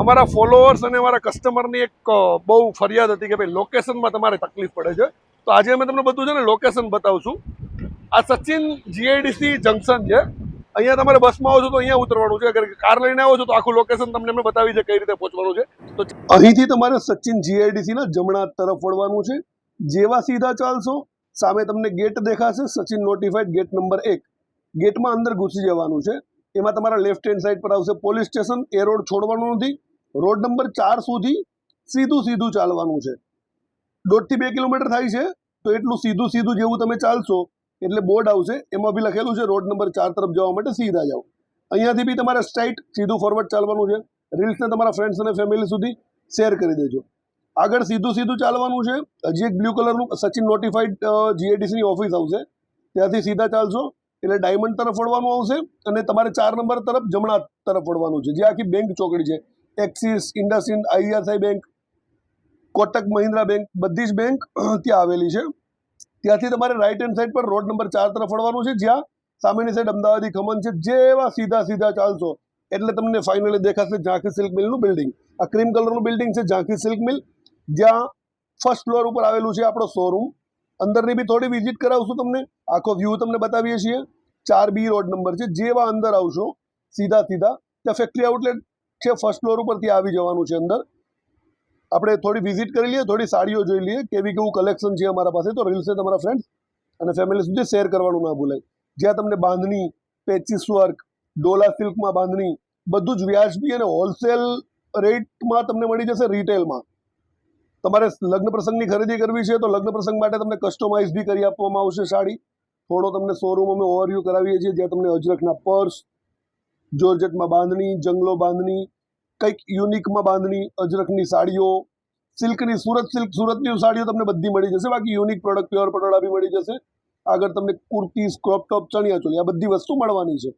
અમારા ફોલોઅર્સ અને અમારા કસ્ટમરની એક બહુ ફરિયાદ હતી કે ભાઈ લોકેશનમાં તમારે તકલીફ પડે છે. તો આજે અમે તમને બધું છે ને લોકેશન બતાવશું. આ સચિન જીઆઈડીસી જંકશન છે. અહીંયા તમારે બસમાં આવો છો તો અહીંયા ઉતરવાનું છે. અગર કાર લઈને આવો છો તો આખું લોકેશન તમને અમે બતાવી છે કઈ રીતે પહોંચવાનું છે. તો અહીંથી તમારે સચિન જીઆઈડીસીના જમણા તરફ વળવાનું છે. જેવા સીધા ચાલશો સામે તમને ગેટ દેખાશે, સચિન નોટિફાઈડ ગેટ નંબર 1. ગેટમાં અંદર ઘૂસી જવાનું છે. એમાં તમારા લેફ્ટ હેન્ડ સાઈડ પર આવશે પોલીસ સ્ટેશન. એ રોડ છોડવાનું નથી. રોડ નંબર 4 સુધી સીધું ચાલવાનું છે. 1.5 થી 2 કિલોમીટર થાય છે. તો એટલું સીધું જેવું તમે ચાલશો એટલે બોર્ડ આવશે, એમાં બી લખેલું છે રોડ નંબર 4 તરફ જવા માટે સીધા જાઓ. અહીંયાથી બી તમારે સ્ટ્રાઇટ સીધું ફોરવર્ડ ચાલવાનું છે. રીલ્સને તમારા ફ્રેન્ડ્સ અને ફેમિલી સુધી શેર કરી દેજો. આગળ સીધું ચાલવાનું છે. હજી એક બ્લુ કલરનું સચિન નોટિફાઈડ જીઆઈડીસીની ઓફિસ આવશે. ત્યાંથી સીધા ચાલશો એટલે ડાયમંડ તરફ વળવાનું આવશે અને તમારે 4 નંબર તરફ જમણા તરફ વળવાનું છે. જે આખી બેંક ચોકડી છે, Axis, IndusInd, IRI bank, Kotak Mahindra bank, બધી જ બેંક ત્યાં આવેલી છે. ત્યાંથી તમારે રાઈટ હેન્ડ સાઈડ પર રોડ નંબર 4 તરફ વળવાનું છે. જ્યાં સામેની સાઈડ અમદાવાદી ખમણ છે. જેવા સીધા ચાલશો એટલે તમને ફાઇનલી દેખાશે ઝાંખી સિલ્ક મિલનું બિલ્ડિંગ. આ ક્રીમ કલરનું બિલ્ડિંગ છે ઝાંખી સિલ્ક મિલ, જ્યાં ફર્સ્ટ ફ્લોર ઉપર આવેલું છે આપણો શોરૂમ. અંદરની બી થોડી વિઝિટ કરાવશું તમને, આખો વ્યૂ તમને બતાવીએ છીએ. 4B રોડ નંબર છે. જેવા અંદર આવશો સીધા ત્યાં ફેક્ટરી આઉટલેટ છે ફર્સ્ટ ફ્લોર ઉપર, ત્યાં આવી જવાનું છે. અંદર આપણે થોડી વિઝિટ કરી લઈએ, થોડી સાડીઓ જોઈ લઈએ કેવું કલેક્શન છે અમારા પાસે. તો રીલ્સને તમારા ફ્રેન્ડ્સ અને ફેમિલી સુધી શેર કરવાનું ના ભૂલાય. જ્યાં તમને બાંધણી, પેચીસ વર્ક, ડોલા સિલ્કમાં બાંધણી બધું જ વ્યાજબી અને હોલસેલ રેટમાં તમને મળી જશે. રિટેલમાં તમારે લગ્ન પ્રસંગની ખરીદી કરવી છે તો લગ્ન પ્રસંગ માટે તમને કસ્ટમાઇઝ બી કરી આપવામાં આવશે સાડી. થોડો તમને શોરૂમ અમે ઓવરવ્યૂ કરાવીએ છીએ, જ્યાં તમને અજરખના પર્સ, જોર્જેટમાં બાંધણી, જંગલો બાંધણી, કંઈક યુનિકમાં બાંધણી, અજરખની સાડીઓ, સિલ્કની સુરતની સાડીઓ તમને બધી મળી જશે. બાકી યુનિક પ્રોડક્ટ પ્યોર પટોળા બી મળી જશે. આગળ તમને કુર્તી, ક્રોપ ટોપ, ચણિયા ચોલી આ બધી વસ્તુ મળવાની છે.